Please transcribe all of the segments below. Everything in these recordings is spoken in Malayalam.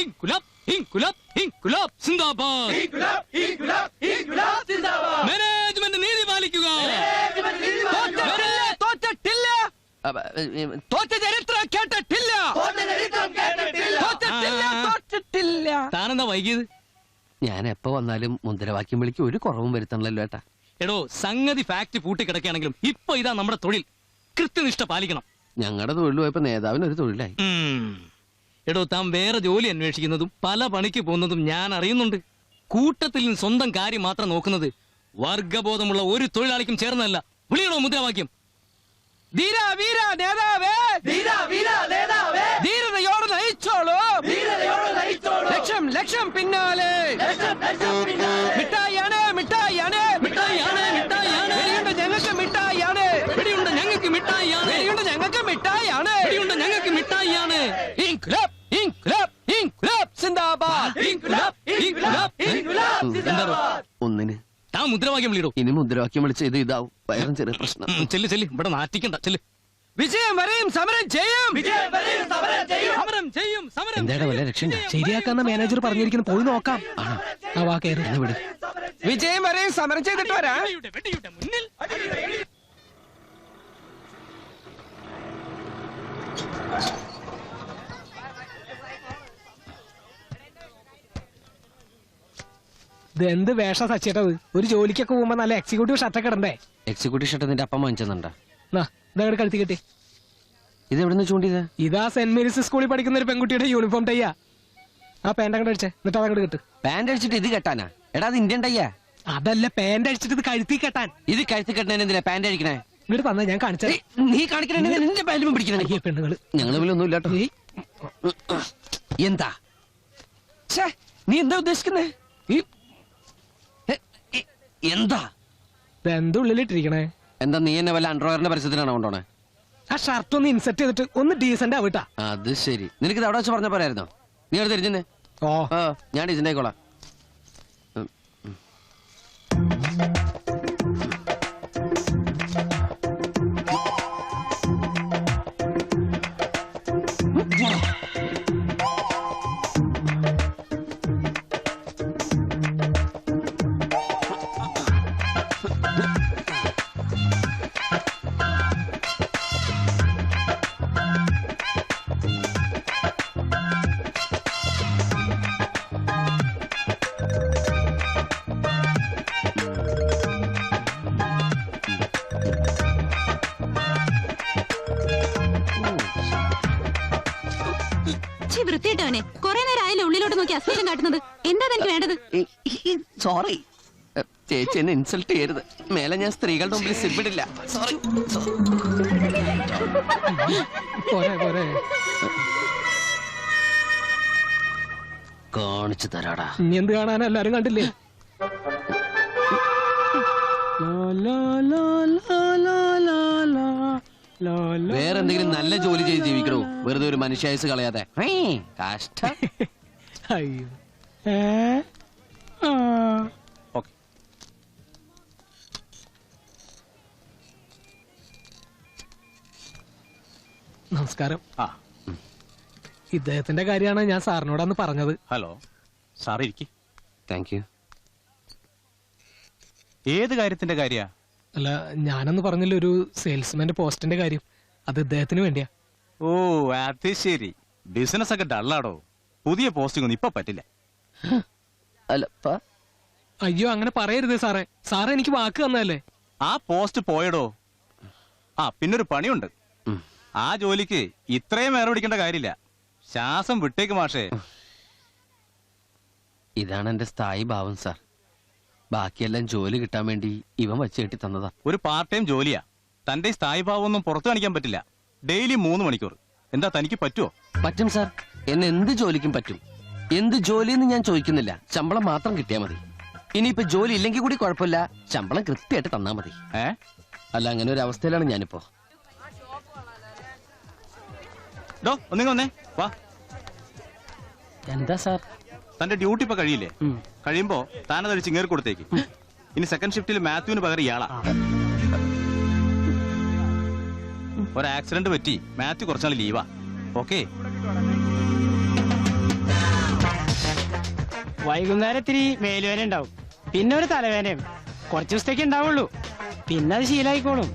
ഇൻകുലാബ് ഇൻകുലാബ് ഇൻകുലാബ് സിന്ദാബാദ് മാനേജ്മെന്റ് നീതി പാലിക്കുക. തോറ്റ ചരിത്രം കേട്ടിട്ടില്ല. താനെന്താ വൈകിയത്? ഞാൻ എപ്പോ വന്നാലും മുദ്രാവാക്യം വിളിക്ക് ഒരു കുറവും വരുത്തണല്ലോ ഏട്ടാ. എടോ സംഗതി ഫാക്ടറി പൂട്ടിക്കിടക്കുകയാണെങ്കിലും ഇപ്പൊ ഇതാ നമ്മുടെ തൊഴിൽ, കൃത്യനിഷ്ഠ പാലിക്കണം. ഞങ്ങളുടെ തൊഴിൽ പോയപ്പോ നേതാവിന് ഒരു തൊഴിലായി. എടോ താൻ വേറെ ജോലി അന്വേഷിക്കുന്നതും പല പണിക്ക് പോകുന്നതും ഞാൻ അറിയുന്നുണ്ട്. കൂട്ടത്തിൽ നിന്ന് സ്വന്തം കാര്യം മാത്രം നോക്കുന്നത് വർഗബോധമുള്ള ഒരു തൊഴിലാളിക്കും ചേർന്നല്ല. വിളിയണോ മുദ്രാവാക്യം? ധീര വീര നേതാവേ, ധീരതയോട് നയിച്ചോളൂ, ലക്ഷം ലക്ഷം പിന്നാലെ. മിഠായിയാണ് മിഠായിയാണ് മിഠായിയാണ് മിഠായിയാണ് വെടിയുണ്ട് ഞങ്ങൾക്ക് മിഠായിയാണ്, വെടിയുണ്ട് ഞങ്ങൾക്ക് മിഠായിയാണ്, വെടിയുണ്ട് ഞങ്ങൾക്ക് മിഠായിയാണ്, വെടിയുണ്ട് ഞങ്ങൾക്ക് മിഠായിയാണ്. ഇൻക്ലാബ് ഇൻക്ലാബ് ഇൻക്ലാബ് സിന്ദാബാദ്. ഒന്നിന് താൻ മുദ്രാവാക്യം വിളിയിടോ. ഇനി മുദ്രാവാക്യം വിളിച്ച് ഇത് ഇതാവും. വയറും ചെറിയ പ്രശ്നം. ചെല്ല് ചെല്ല്, ഇവിടെ നാറ്റിക്കണ്ട, ചെല്ല്. വിജയം വരെയും സമരം ചെയ്യും, സമരം ചെയ്യും, സമരം എന്താ വല്ല രക്ഷ? ശരിയാക്കാന്ന മാനേജർ പറഞ്ഞിരിക്കുന്നു, പോയി നോക്കാം. വിട്. വിജയം വരെയും സമരം ചെയ്തിട്ട് വരാം. വെടിയുടെ മുന്നിൽ ഇത് എന്ത് വേഷ സച്ചേട്ടത്? ഒരു ജോലിക്കൊക്കെ പോകുമ്പോ നല്ല എക്സിക്യൂട്ടീവ് ഷർട്ടൊക്കെ ഇടണ്ടേ? എക്സിക്യൂട്ടീവ് ഷർട്ട് നിന്റെ അപ്പം വാങ്ങിച്ചെന്നുണ്ടാ? ഇതങ്ങോട്ട് കഴുത്തി കിട്ടി. ഇത് എവിടുന്ന് ചൂണ്ടിയത്? ഇതാ സെന്റ് മേരീസ് സ്കൂളിൽ പഠിക്കുന്ന ഒരു പെൺകുട്ടിയുടെ യൂണിഫോം ടൈയാ. ആ പാന്റ് അങ്ങോട്ട് അടിച്ചേ, എന്നിട്ട് അതങ്ങോട്ട് കിട്ടും. പാന്റ് അടിച്ചിട്ട് ഇത് കെട്ടാനാ? എടാ അത് ഇന്ത്യൻ ടൈയാ. അതല്ല, പാന്റ് അടിച്ചിട്ട് ഇത് കഴുത്തി കെട്ടാൻ. ഇത് കഴുത്തി കെട്ടണേ എന്തിനാ പാന്റ് അടിക്കണേ? ഇങ്ങോട്ട് തന്നെ ഞാൻ കാണിച്ചത്. നീ കാണിക്കണേ നിന്റെ പാന്റ് പിടിക്കണേ. പെണ്ണുങ്ങള് ഞങ്ങൾ തമ്മിലൊന്നും ഇല്ലാട്ടോ. എന്താ നീ എന്താ ഉദ്ദേശിക്കുന്നേ? എന്താ എന്താ ഉള്ളിലിട്ടിരിക്കണേ? എന്താ നീ എന്നെ വല്ല അണ്ടർവെയറിന്റെ പരസ്യത്തിനാണോ കൊണ്ടോണേ? ആ ഷർട്ട് ഒന്ന് ഇൻസെർട്ട് ചെയ്തിട്ട് ഒന്ന് ഡീസന്റ് ആവിട്ടാ. അത് ശരി, നിനക്ക് അവിടെ വെച്ച് പറഞ്ഞ പോരായിരുന്നോ? നീ അവിടെ തിരിഞ്ഞേ. ഞാൻ ഡീസന്റ് ആയിക്കോളാം. വൃത്തിയിട്ടവനെ കുറെ നേരം ആയാലും ഉള്ളിലോട്ട് നോക്കി അശ്ലീലം കാട്ടുന്നത്. എന്താ എനിക്ക് വേണ്ടത്? സോറി ചേച്ചി, എന്നെ ഇൻസൾട്ട് ചെയ്യരുത്. മേലെ ഞാൻ സ്ത്രീകളുടെ മുമ്പിൽ സിബിടില്ല. സോറി. കാണിച്ചു തരാടാ. ഇനി എന്ത് കാണാൻ? എല്ലാരും കണ്ടില്ലേ? വേറെന്തെങ്കിലും നല്ല ജോലി ചെയ്ത് ജീവിക്കണോ? വെറുതെ ഒരു മനുഷ്യായുസ് കളയാതെ. കഷ്ടം. അയ്യോ. നമസ്കാരം. ഇദ്ദേഹത്തിന്റെ കാര്യമാണ് ഞാൻ സാറിനോടന്ന് പറഞ്ഞത്. ഹലോ സാർ, ഇരിക്കും. Thank you. ഏത് കാര്യത്തിന്റെ കാര്യ? അല്ല, ഞാനന്ന് പറഞ്ഞില്ല ഒരു സെയിൽസ്മാന്റെ പോസ്റ്റിന്റെ കാര്യം. അത് ഇദ്ദേഹത്തിന് വേണ്ടിയാ. ഓ അത് ശരി. ബിസിനസ് ഒക്കെ ഡള്ളാടോ. പുതിയ പോസ്റ്റിംഗ് ഒന്നും ഇപ്പൊ പറ്റില്ല. അയ്യോ, അങ്ങനെ പറയരുത് സാറേ. സാറേ എനിക്ക് വാക്ക് തന്നല്ലേ. ആ പോസ്റ്റ് പോയടോ. പിന്നൊരു പണിയുണ്ട്. ആ ജോലിക്ക് ഇത്രയും വേറെ പിടിക്കേണ്ട കാര്യമില്ല. ശ്വാസം വിട്ടേക്ക് മാഷേ. ഇതാണ് എന്റെ സ്ഥായി ഭാവം സാർ. ബാക്കിയെല്ലാം ജോലി കിട്ടാൻ വേണ്ടി ഇവൻ വച്ച് കെട്ടി തന്നതാ. ഒരു പാർട്ട് ടൈം ജോലിയാ. തന്റെ സ്ഥായി ഭാവം ഒന്നും പുറത്തു കാണിക്കാൻ പറ്റില്ല. ഡെയിലി 3 മണിക്കൂർ. എന്താ തനിക്ക് പറ്റുമോ? പറ്റും സാർ, എന്നെ എന്ത് ജോലിക്കും പറ്റും. എന്ത് ജോലിയെന്ന് ഞാൻ ചോദിക്കുന്നില്ല, ശമ്പളം മാത്രം കിട്ടിയാ മതി. ഇനിയിപ്പോ ജോലി ഇല്ലെങ്കിൽ കൂടി കുഴപ്പമില്ല, ശമ്പളം കൃത്യമായിട്ട് തന്നാ മതി. അല്ല, അങ്ങനെ ഒരു അവസ്ഥയിലാണ് ഞാനിപ്പോ. ഒന്നിങ്ങ വന്നേ വാ. എന്താ സാർ? തന്റെ ഡ്യൂട്ടി ഇപ്പൊ കഴിയില്ലേ? കഴിയുമ്പോ താനതഴിച്ച് ഇങ്ങേറി കൊടുത്തേക്ക്. ഇനി സെക്കൻഡ് ഷിഫ്റ്റിൽ മാത്യുവിന് പകരം ഇയാളാ. ഒരു ആക്സിഡന്റ് പറ്റി മാത്യു കുറച്ചാൾ ലീവാ. ഓക്കെ. വൈകുന്നേരം ഇത്തിരി മേലുവേന ഉണ്ടാവും, പിന്നെ ഒരു തലവേനയും. കുറച്ച് ദിവസത്തേക്ക് ഉണ്ടാവുള്ളൂ, പിന്നെ അത് ശീലായിക്കോളും.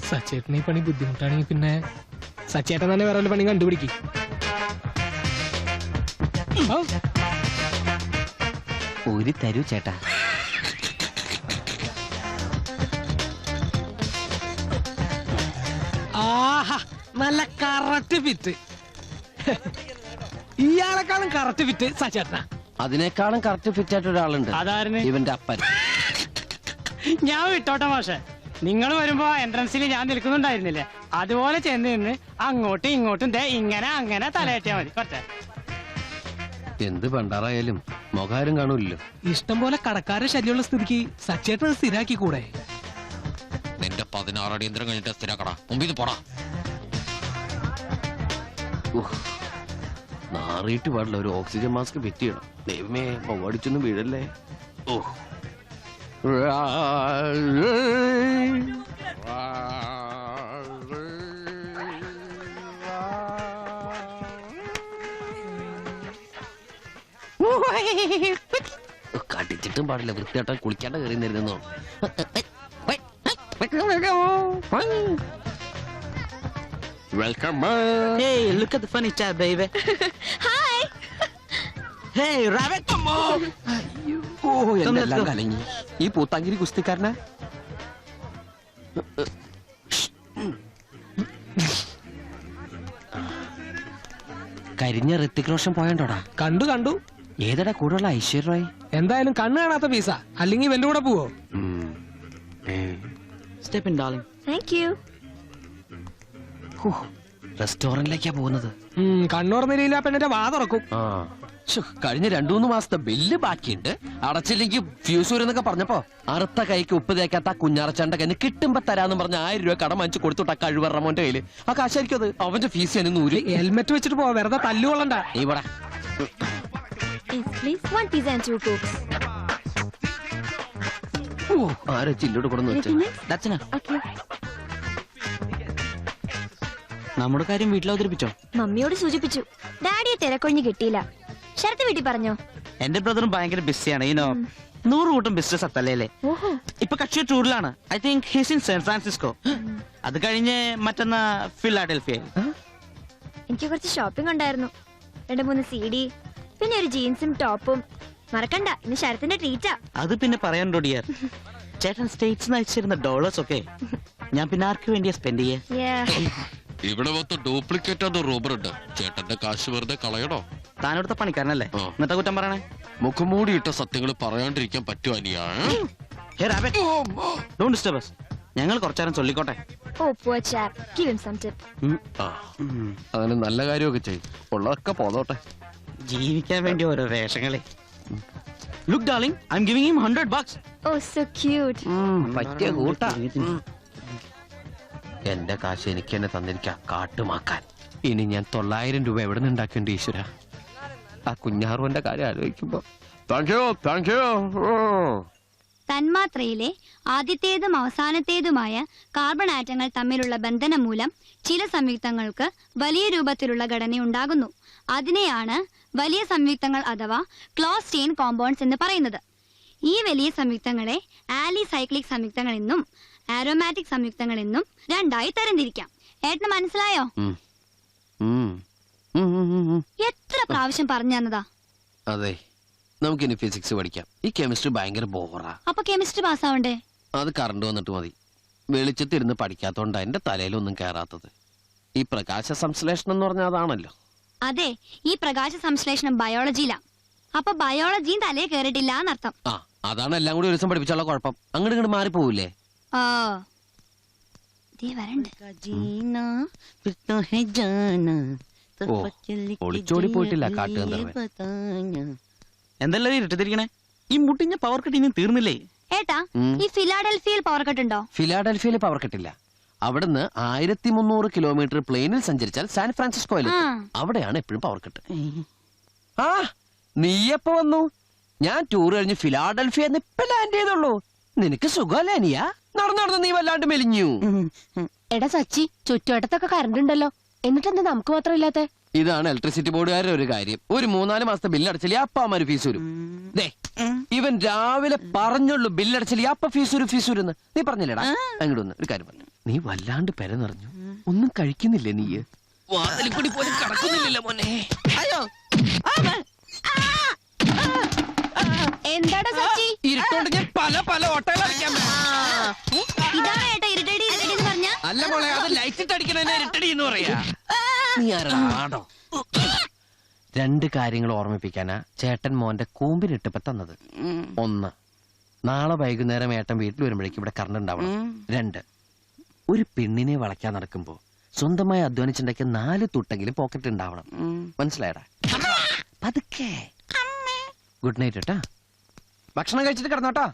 സച്ചേട്ടന് ഈ പണി ബുദ്ധിമുട്ടാണെങ്കിൽ പിന്നെ സച്ചേട്ടൻ തന്നെ വേറെ വല്ല പണി കണ്ടുപിടിക്കും. ഒരു തരൂ ചേട്ടാ. ആഹാ, നല്ല കറക്റ്റ് ഫിറ്റ്. ഇയാളെക്കാളും കറക്റ്റ് ഫിറ്റ് സച്ചേട്ടനാ. അതിനേക്കാളും കറക്റ്റ് ഫിറ്റ് ആയിട്ട് ഒരാളുണ്ട്, അതായിരുന്നു ഇവന്റെ അപ്പൻ. ഞാൻ വിട്ടോട്ടെ മാഷെ. നിങ്ങൾ വരുമ്പോ എൻട്രൻസിൽ ഞാൻ നിൽക്കുന്നുണ്ടായിരുന്നില്ലേ, അതുപോലെ ചെന്ന് നിന്ന് അങ്ങോട്ടും ഇങ്ങോട്ടും ദേ ഇങ്ങനെ അങ്ങനെ തലയേറ്റാ മതി. കുറച്ചേ എന്ത് പണ്ടാറായാലും മുഖാരും കാണൂല്ലോ. ഇഷ്ടം പോലെ കടക്കാരുടെ ശല്യമുള്ള സ്ഥിതിക്ക് സച്ചേട്ടൻ സ്ഥിരാക്കി കൂടെ? നിന്റെ 16 അടിയന്തരം കഴിഞ്ഞിട്ട് സ്ഥിരാക്കടാ, മുമ്പിൽ പോടാ. നാറിയിട്ട് പാടില്ല, ഒരു ഓക്സിജൻ മാസ്ക് ഫിറ്റ് ചെയ്യണം. ദൈവമേ, പവടിച്ചൊന്നും വീഴല്ലേ. ഓ കടിച്ചിട്ടും പാടില്ല, വൃത്തിയായിട്ടാ കുളിക്കാണ്ട് കയറി നിരുന്നോ. Welcome. Hey, look at the funny chat, baby. Hi. Hey, rabbit. ഓ എന്തെല്ലാം കലങ്ങി. ഈ പൂത്താങ്കിരി കുസ്തിക്കാരനാ? കരിഞ്ഞ ഋത്തിക് റോഷൻ പോയണ്ടോടാ? കണ്ടു കണ്ടു. ഏതടാ കൂടെയുള്ള ഐശ്വര്യ റോയ്? എന്തായാലും കണ്ണ് കാണാത്ത പീസ, അല്ലെങ്കിൽ ഇവന്റെ കൂടെ പോവോ? Step in, darling. Thank you. റെസ്റ്റോറന്റിലേക്കാ പോകുന്നത്. കണ്ണോർന്നില്ല പെണ്ണിന്റെ വാ തുറക്കും. കഴിഞ്ഞ 2-3 മാസത്തെ ബില്ല് ബാക്കിയുണ്ട്, അടച്ചില്ലെങ്കിൽ ഫ്യൂസൂരെന്നൊക്കെ പറഞ്ഞപ്പോ അറുത്ത കൈക്ക് ഉപ്പ് തേക്കാത്ത കുഞ്ഞാറച്ചന്റെ കയ്യിൽ കിട്ടുമ്പോ തരാന്ന് പറഞ്ഞ 1000 രൂപ കടം വാങ്ങിച്ചു കൊടുത്തുട്ടാ കഴിവറമോന്റെ കയ്യില്. ആ കാശായിരിക്കും അത്. അവന്റെ ഫീസ് ഞാൻ 100. ഹെൽമെറ്റ് വെച്ചിട്ട് പോവാ, വെറുതെ തല്ലുകൊള്ളണ്ട. ഇവിടെ Yes, please. One pizza and 2 cokes. ആരെ ചില്ലോട് കൊടുന്ന് വെച്ച. Anything else? That's enough. Okay. നമ്മുടെ കാര്യം വീട്ടിൽ അവതരിപ്പിച്ചോ? മമ്മിയോട് സൂചിപ്പിച്ചു. ഡാഡിയെ തിരക്കൊഴിഞ്ഞ് കിട്ടിയില്ല. ശരത്ത് വീട്ടിൽ പറഞ്ഞോ? എന്റെ ബ്രദറും ഭയങ്കര ബിസിയാണ്. 100 കൂട്ടം ബിസിനസ് അത്തല്ലേ. ഓഹോ. ഇപ്പൊ കക്ഷി ടൂറിലാണ്. I think he's in San Francisco. അത് കഴിഞ്ഞ് മറ്റന്നാ ഫിലാഡൽഫിയ. എനിക്ക് കുറച്ച് ഷോപ്പിംഗ് ഉണ്ടായിരുന്നു. 2-3 CD, പിന്നെ ഒരു ജീൻസും ടോപ്പും. മറക്കണ്ട, ഇന്ന് ശരത്തിന്റെ ട്രീറ്റാ. അത് പിന്നെ പറയാനുണ്ടോ ഡിയർ? ചേട്ടൻ സ്റ്റേറ്റ്സ് അയച്ചിരുന്ന ഡോളേഴ്സ് ഒക്കെ ഞാൻ പിന്നെ ആർക്ക് വേണ്ടിയാ സ്പെൻഡ് ചെയ്യാ? ഇവിടെ മൊത്തം ഡ്യൂപ്ലിക്കേറ്റ് റൂബർ ഉണ്ട്. ചേട്ടന്റെ കാശ് വെറുതെ കളയണോ? താനെടുത്ത പണിക്കാരനല്ലേ, എന്നിട്ട് കുറ്റം പറയണേ? മുഖംമൂടിയിട്ട സത്യങ്ങൾ പറയാണ്ടിരിക്കാൻ പറ്റുമോ? Don't disturb us. ഞങ്ങൾ കുറച്ചേരം ചൊല്ലിക്കോട്ടെ. Oh, poor chap. Give him some tip. അങ്ങനെ നല്ല കാര്യമൊക്കെ ചെയ്യും, ഉള്ളതൊക്കെ പോന്നോട്ടെ. ജീവിക്കാൻ വേണ്ടി ഓരോ വേഷങ്ങളെ. Look darling, I'm giving him $100. Oh, so cute. പറ്റിയ കൂട്ടാ. എന്റെ കാശ് എനിക്ക് തന്നെ തന്നിരിക്കാം കാട്ടുമാക്കാൻ. ഇനി ഞാൻ 900 രൂപ എവിടെ നിന്ന് ഉണ്ടാക്കേണ്ടി ഈശ്വര? ആ കുഞ്ഞാറുവന്റെ കാര്യം ആലോചിക്കുമ്പോ താങ്ക് യു. തന്മാത്രയിലെ ആദ്യത്തേതും അവസാനത്തേതുമായ കാർബൺ ആറ്റങ്ങൾ തമ്മിലുള്ള ബന്ധനം മൂലം ചില സംയുക്തങ്ങൾക്ക് വലിയ രൂപത്തിലുള്ള ഘടനയുണ്ടാകുന്നു. അതിനെയാണ് വലിയ സംയുക്തങ്ങൾ അഥവാ ക്ലോസ് ചെയിൻ കോമ്പൗണ്ട്സ് എന്ന് പറയുന്നത്. ഈ വലിയ സംയുക്തങ്ങളെ ആലിസൈക്ലിക് സംയുക്തങ്ങൾ എന്നും ആരോമാറ്റിക് സംയുക്തങ്ങൾ എന്നും 2ആയി തരംതിരിക്കാം. ഏട്ടന് മനസ്സിലായോ? എത്ര പ്രാവശ്യം പറഞ്ഞു തന്നതാ? അതെ, നമുക്കിനി ഫിസിക്സ് പഠിക്കാം. ഈ കെമിസ്ട്രി ഭയങ്കര ബോറാ. അപ്പൊ കെമിസ്ട്രി പാസ്സാവണ്ടേ? അത് കറണ്ട് വന്നിട്ട് മതി. വെളിച്ചത്തിരുന്ന് പഠിക്കാത്തോണ്ടാ എന്റെ തലയിലൊന്നും കയറാത്തത്. ഈ പ്രകാശ സംശ്ലേഷണം എന്ന് പറഞ്ഞാൽ അതാണല്ലോ. അതെ, ഈ പ്രകാശ സംശ്ലേഷണം ബയോളജിയിലാ. അപ്പൊ ബയോളജിയും തലേ കേറിയിട്ടില്ല എന്നർത്ഥം. ആ, അതാണ് എല്ലാം കൂടി ഒരു ദിവസം പഠിപ്പിച്ചുള്ള കുഴപ്പം. അങ്ങോട്ട് ഇങ്ങോട്ട് മാറിപ്പോവില്ലേ? ഒളിച്ചോടി പോയിട്ടില്ല കാട്ടുകന്തർവൻ. എന്തെല്ലാം ഇരട്ടിത്തിരിക്കണേ? ഈ മുട്ടിഞ്ഞ പവർ കട്ട് ഇനി തീർന്നില്ലേ? ഏട്ടാ, ഈ ഫിലാഡൽഫിയയിൽ പവർ കട്ട് ഉണ്ടോ? ഫിലാഡൽഫിയയിൽ പവർ കട്ടില്ല. അവിടുന്ന് 1300 കിലോമീറ്റർ പ്ലെയിനിൽ സഞ്ചരിച്ചാൽ സാൻ ഫ്രാൻസിസ്കോയിൽ അവിടെയാണ് എപ്പോഴും പവർ കട്ട്. ആ, നീയപ്പോ വന്നു? ഞാൻ ടൂർ കഴിഞ്ഞ് ഫിലാഡൽഫിയ ഇപ്പൊ ലാൻഡ് ചെയ്തുള്ളൂ. നിനക്ക് സുഖമല്ലേ അനിയ? നടന്നു നീ വല്ലാണ്ട് മെലിഞ്ഞു. എടാ സച്ചി, ചുറ്റുവട്ടത്തൊക്കെ കറണ്ട് ഉണ്ടല്ലോ, എന്നിട്ടെന്താ നമുക്ക് മാത്രം ഇല്ലാത്ത? ഇതാണ് ഇലക്ട്രിസിറ്റി ബോർഡുകാരുടെ ഒരു കാര്യം. ഒരു 3-4 മാസത്തെ ബില്ലടച്ചില്ലേ അപ്പ അമ്മ ഫീസ് വരും. ദേ ഇവൻ രാവിലെ പറഞ്ഞുള്ളൂ ബില്ലടച്ചില്ലേ അപ്പ ഫീസ് വരും. നീ പറഞ്ഞില്ലേടാ? അങ്ങോട്ട് വന്ന് ഒരു കാര്യം പറഞ്ഞു. നീ വല്ലാണ്ട് പെര നിറഞ്ഞു. ഒന്നും കഴിക്കുന്നില്ലേ നീ? വാതിലിക്കൂടി പോലും കടക്കുന്നില്ലല്ലോ മോനെ. അയ്യോ എന്താടാ സച്ചി? ഇരുട്ടോണ്ട് ഞാൻ പല ഓട്ടകൾ അടിക്കാൻ. ഇതാണ് ഏട്ടാ ഇരുട്ടടി എന്ന് പറഞ്ഞ? അല്ല മോളെ, അത് ലൈറ്റ് അടിക്കണ ഇരുട്ടടി എന്ന് പറയാ. നീ ആരാടോ? 2 കാര്യങ്ങൾ ഓർമ്മിപ്പിക്കാനാ ചേട്ടൻ മോന്റെ കൂമ്പിനിട്ടപ്പോ തന്നത്. 1, നാളെ വൈകുന്നേരം ഏട്ടൻ വീട്ടിൽ വരുമ്പോഴേക്കും ഇവിടെ കറണ്ട് ഉണ്ടാവണം. 2, ഒരു പെണ്ണിനെ വളയ്ക്കാൻ നടക്കുമ്പോ സ്വന്തമായി അധ്വാനിച്ചുണ്ടാക്കിയ 4 തുട്ടെങ്കിലും പോക്കറ്റ് ഉണ്ടാവണം. മനസ്സിലായടാ? പതുക്കെ. ഗുഡ് നൈറ്റ് ഏട്ടാ. ഭക്ഷണം കഴിച്ചിട്ട് കിടന്നോട്ടാ.